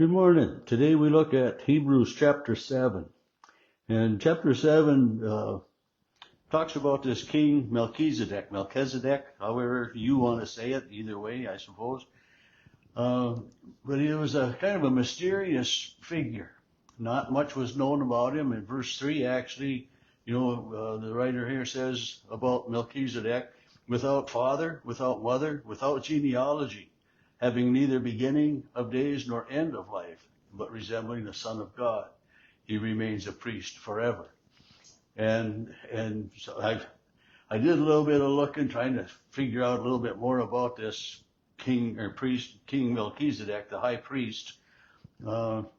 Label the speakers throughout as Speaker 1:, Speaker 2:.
Speaker 1: Good morning. Today we look at Hebrews chapter 7. And chapter 7 talks about this king Melchizedek, however you want to say it, either way, I suppose. But he was a kind of a mysterious figure. Not much was known about him. In verse 3, actually, the writer here says about Melchizedek, without father, without mother, without genealogy, having neither beginning of days nor end of life, but resembling the Son of God. He remains a priest forever. And so I did a little bit of looking, trying to figure out a little bit more about this King Melchizedek, the high priest. But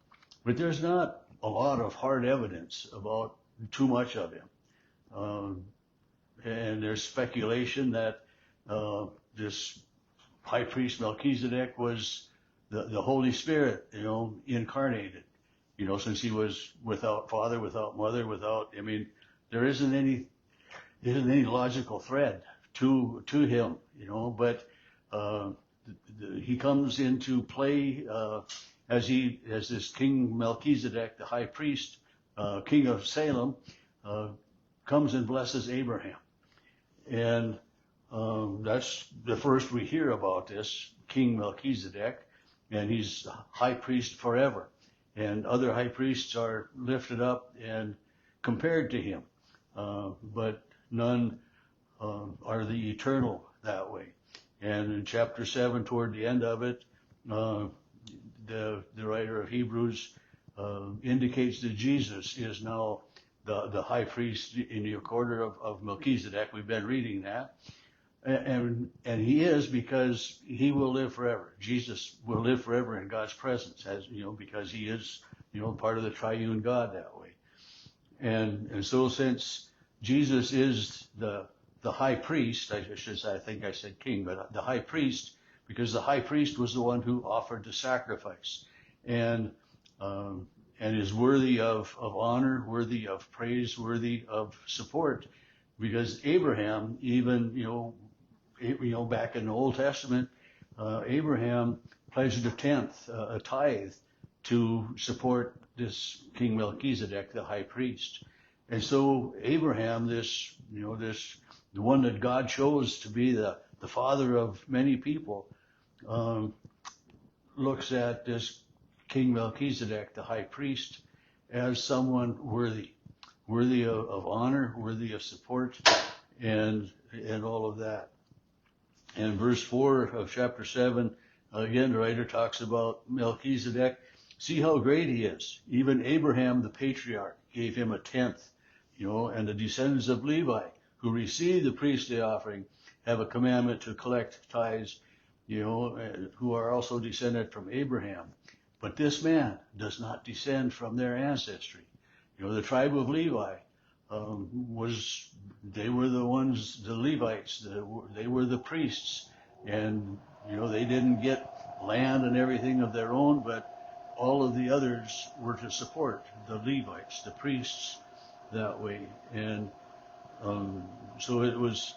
Speaker 1: there's not a lot of hard evidence about too much of him. And there's speculation that this high priest Melchizedek was the Holy Spirit, incarnated, since he was without father, without mother, there isn't any logical thread to him, but he comes into play as this King Melchizedek, the high priest, king of Salem, comes and blesses Abraham. And that's the first we hear about this King Melchizedek, and he's high priest forever. And other high priests are lifted up and compared to him, but none are the eternal that way. And in chapter 7, toward the end of it, the writer of Hebrews indicates that Jesus is now the high priest in the order of Melchizedek. We've been reading that. And he is, because he will live forever. Jesus will live forever in God's presence, because he is, part of the triune God that way. And so since Jesus is the high priest, I think I said king, but the high priest, because the high priest was the one who offered the sacrifice, and is worthy of honor, worthy of praise, worthy of support, because Abraham, even, back in the Old Testament, Abraham pledged a tenth, a tithe, to support this King Melchizedek, the high priest. And so Abraham, the one that God chose to be the father of many people, looks at this King Melchizedek, the high priest, as someone worthy of honor, worthy of support, and all of that. And verse 4 of chapter 7, again, the writer talks about Melchizedek. See how great he is. Even Abraham, the patriarch, gave him a tenth, and the descendants of Levi, who receive the priestly offering, have a commandment to collect tithes, who are also descended from Abraham. But this man does not descend from their ancestry. The tribe of Levi they were the ones, the Levites, they were the priests, and they didn't get land and everything of their own, but all of the others were to support the Levites, the priests, that way. And so it was,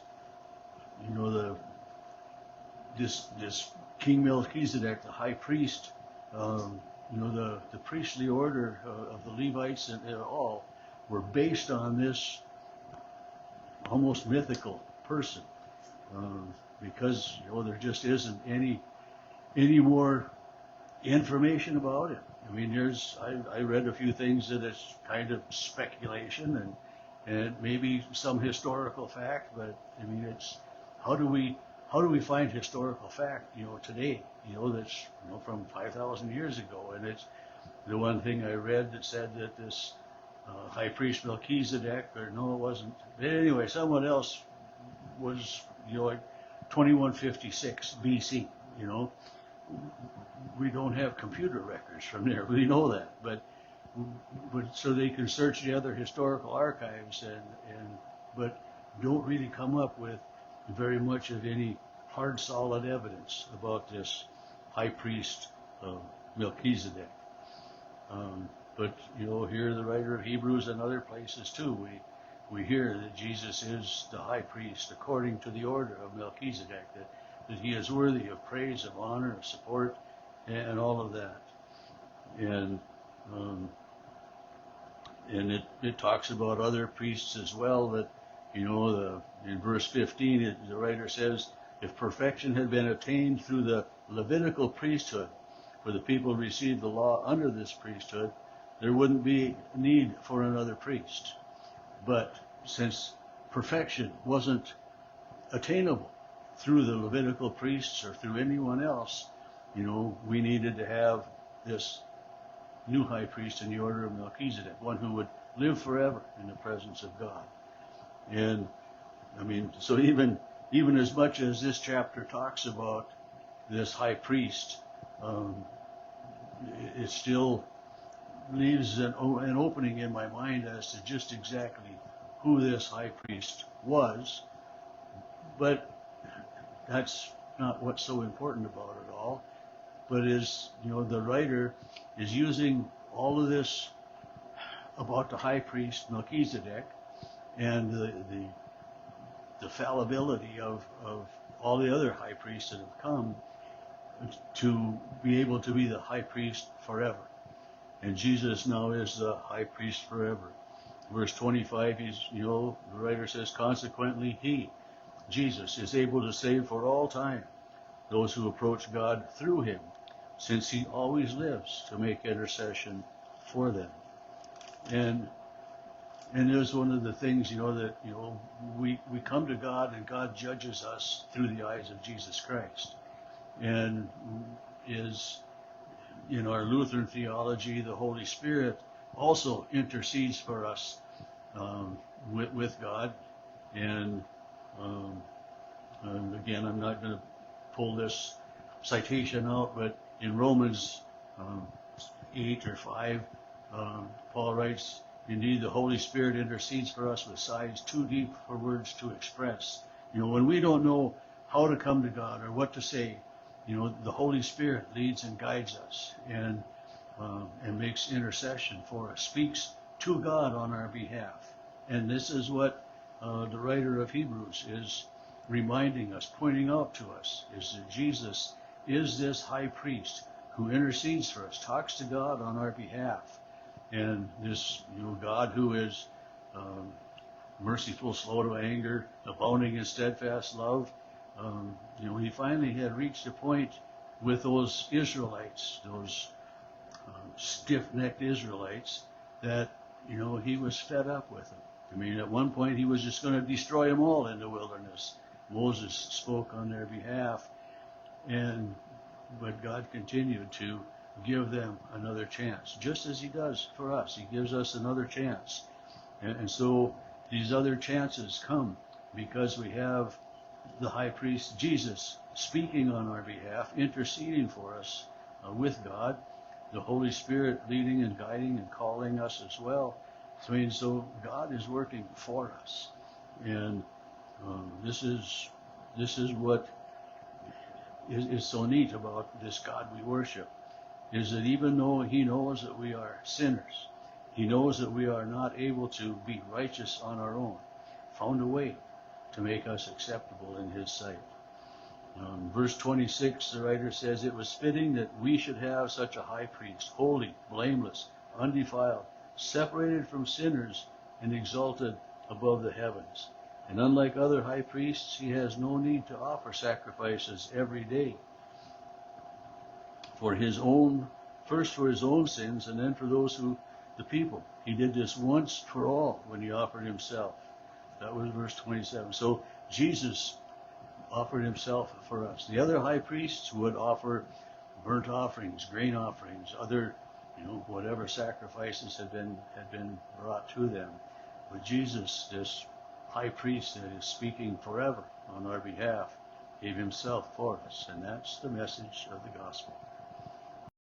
Speaker 1: this King Melchizedek, the high priest, the priestly order of the Levites and all were based on this almost mythical person, because there just isn't any more information about him. I read a few things that it's kind of speculation and maybe some historical fact, but it's how do we find historical fact today that's from 5,000 years ago? And it's the one thing I read that said that this high priest Melchizedek, or no, it wasn't. But anyway, someone else was, like 2156 BC. We don't have computer records from there. We know that, but so they can search the other historical archives but don't really come up with very much of any hard, solid evidence about this high priest Melchizedek. But here the writer of Hebrews and other places too, we hear that Jesus is the high priest according to the order of Melchizedek, that he is worthy of praise, of honor, of support, and all of that. And um, and it talks about other priests as well. That in verse 15, the writer says, if perfection had been attained through the Levitical priesthood, for the people received the law under this priesthood, there wouldn't be need for another priest. But since perfection wasn't attainable through the Levitical priests or through anyone else, we needed to have this new high priest in the order of Melchizedek, one who would live forever in the presence of God. And so even as much as this chapter talks about this high priest, it still leaves an opening in my mind as to just exactly who this high priest was. But that's not what's so important about it all. But the writer is using all of this about the high priest Melchizedek and the fallibility of all the other high priests that have come to be able to be the high priest forever. And Jesus now is the high priest forever. Verse 25, the writer says, consequently, he, Jesus, is able to save for all time those who approach God through him, since he always lives to make intercession for them. And there's one of the things, that, we come to God and God judges us through the eyes of Jesus Christ. And in our Lutheran theology, the Holy Spirit also intercedes for us with God. And again, I'm not going to pull this citation out, but in Romans 8 or 5, Paul writes, indeed, the Holy Spirit intercedes for us with sighs too deep for words to express. When we don't know how to come to God or what to say, the Holy Spirit leads and guides us and makes intercession for us, speaks to God on our behalf. And this is what the writer of Hebrews is reminding us, pointing out to us, is that Jesus is this high priest who intercedes for us, talks to God on our behalf. And this, God who is merciful, slow to anger, abounding in steadfast love, he finally had reached a point with those Israelites, those stiff-necked Israelites, that, he was fed up with them. At one point he was just going to destroy them all in the wilderness. Moses spoke on their behalf, but God continued to give them another chance, just as he does for us. He gives us another chance. And so these other chances come because we have the high priest Jesus speaking on our behalf, interceding for us with God, the Holy Spirit leading and guiding and calling us as well. So God is working for us. And this is what is so neat about this God we worship, is that even though he knows that we are sinners, he knows that we are not able to be righteous on our own, found a way to make us acceptable in his sight. Verse 26, the writer says, it was fitting that we should have such a high priest, holy, blameless, undefiled, separated from sinners, and exalted above the heavens. And unlike other high priests, he has no need to offer sacrifices every day first for his own sins, and then for the people. He did this once for all when he offered himself. That was verse 27. So Jesus offered himself for us. The other high priests would offer burnt offerings, grain offerings, other, whatever sacrifices had been brought to them. But Jesus, this high priest that is speaking forever on our behalf, gave himself for us. And that's the message of the gospel.